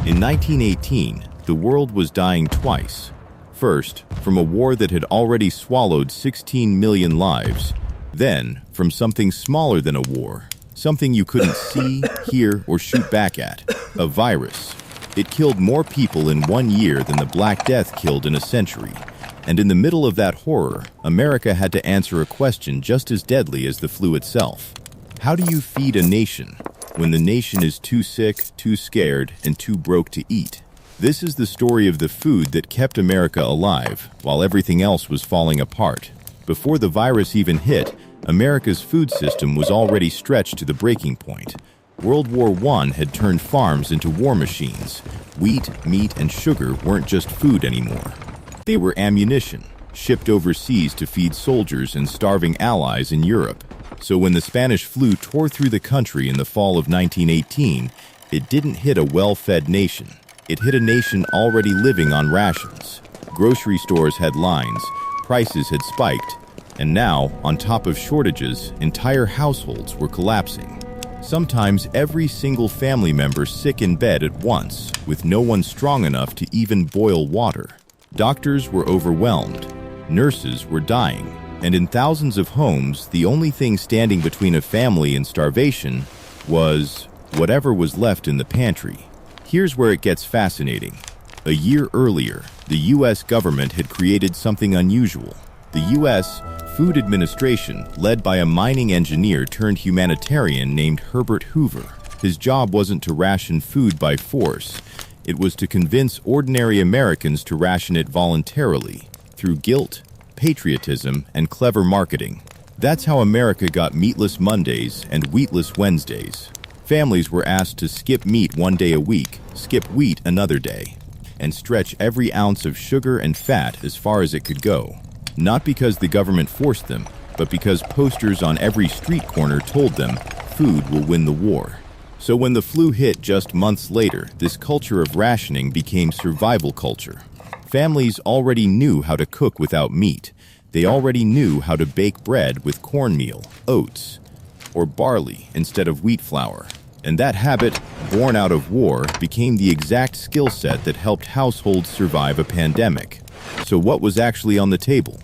In 1918, the world was dying twice. First, from a war that had already swallowed 16 million lives. Then, from something smaller than a war, something you couldn't see, hear, or shoot back at, a virus. It killed more people in 1 year than the Black Death killed in a century. And in the middle of that horror, America had to answer a question just as deadly as the flu itself. How do you feed a nation when the nation is too sick, too scared, and too broke to eat? This is the story of the food that kept America alive while everything else was falling apart. Before the virus even hit, America's food system was already stretched to the breaking point. World War I had turned farms into war machines. Wheat, meat, and sugar weren't just food anymore. They were ammunition, shipped overseas to feed soldiers and starving allies in Europe. So when the Spanish flu tore through the country in the fall of 1918, it didn't hit a well-fed nation. It hit a nation already living on rations. Grocery stores had lines, prices had spiked, and now, on top of shortages, entire households were collapsing. Sometimes every single family member sick in bed at once, with no one strong enough to even boil water. Doctors were overwhelmed. Nurses were dying. And in thousands of homes, the only thing standing between a family and starvation was whatever was left in the pantry. Here's where it gets fascinating. A year earlier, the U.S. government had created something unusual. The U.S. Food Administration, led by a mining engineer turned humanitarian named Herbert Hoover. His job wasn't to ration food by force. It was to convince ordinary Americans to ration it voluntarily, through guilt, patriotism, and clever marketing. That's how America got meatless Mondays and wheatless Wednesdays. Families were asked to skip meat 1 day a week, skip wheat another day, and stretch every ounce of sugar and fat as far as it could go. Not because the government forced them, but because posters on every street corner told them, food will win the war. So when the flu hit just months later, this culture of rationing became survival culture. Families already knew how to cook without meat. They already knew how to bake bread with cornmeal, oats, or barley instead of wheat flour. And that habit, born out of war, became the exact skill set that helped households survive a pandemic. So what was actually on the table?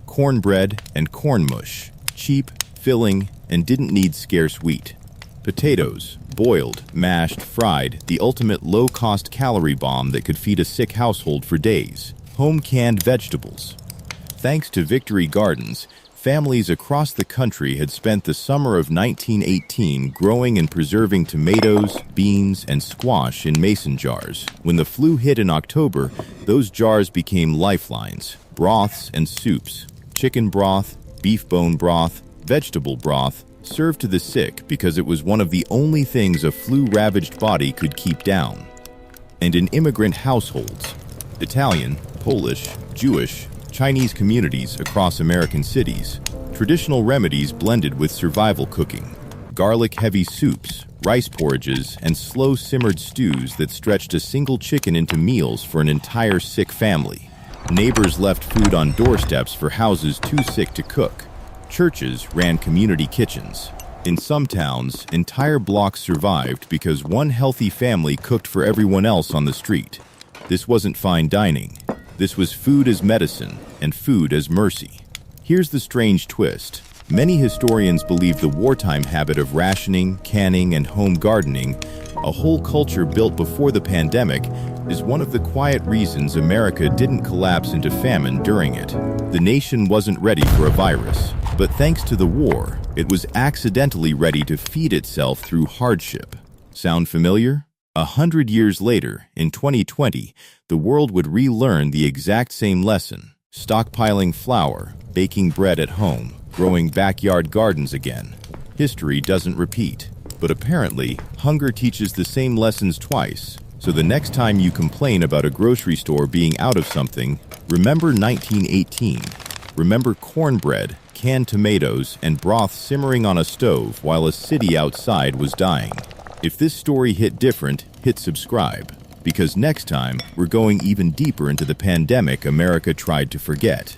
Cornbread and corn mush, cheap, filling, and didn't need scarce wheat. Potatoes, boiled, mashed, fried, the ultimate low-cost calorie bomb that could feed a sick household for days. Home-canned vegetables. Thanks to Victory Gardens, families across the country had spent the summer of 1918 growing and preserving tomatoes, beans, and squash in mason jars. When the flu hit in October, those jars became lifelines, broths and soups, chicken broth, beef bone broth, vegetable broth, served to the sick because it was one of the only things a flu-ravaged body could keep down. And in immigrant households, Italian, Polish, Jewish, Chinese communities across American cities, traditional remedies blended with survival cooking, garlic-heavy soups, rice porridges, and slow-simmered stews that stretched a single chicken into meals for an entire sick family. Neighbors left food on doorsteps for houses too sick to cook. Churches ran community kitchens. In some towns, entire blocks survived because one healthy family cooked for everyone else on the street. This wasn't fine dining. This was food as medicine and food as mercy. Here's the strange twist. Many historians believe the wartime habit of rationing, canning, and home gardening, a whole culture built before the pandemic, is one of the quiet reasons America didn't collapse into famine during it. The nation wasn't ready for a virus, but thanks to the war, it was accidentally ready to feed itself through hardship. Sound familiar? 100 years later, in 2020, the world would relearn the exact same lesson. Stockpiling flour, baking bread at home, growing backyard gardens again. History doesn't repeat. But apparently, hunger teaches the same lessons twice. So the next time you complain about a grocery store being out of something, remember 1918. Remember cornbread, canned tomatoes, and broth simmering on a stove while a city outside was dying. If this story hit different, hit subscribe. Because next time, we're going even deeper into the pandemic America tried to forget.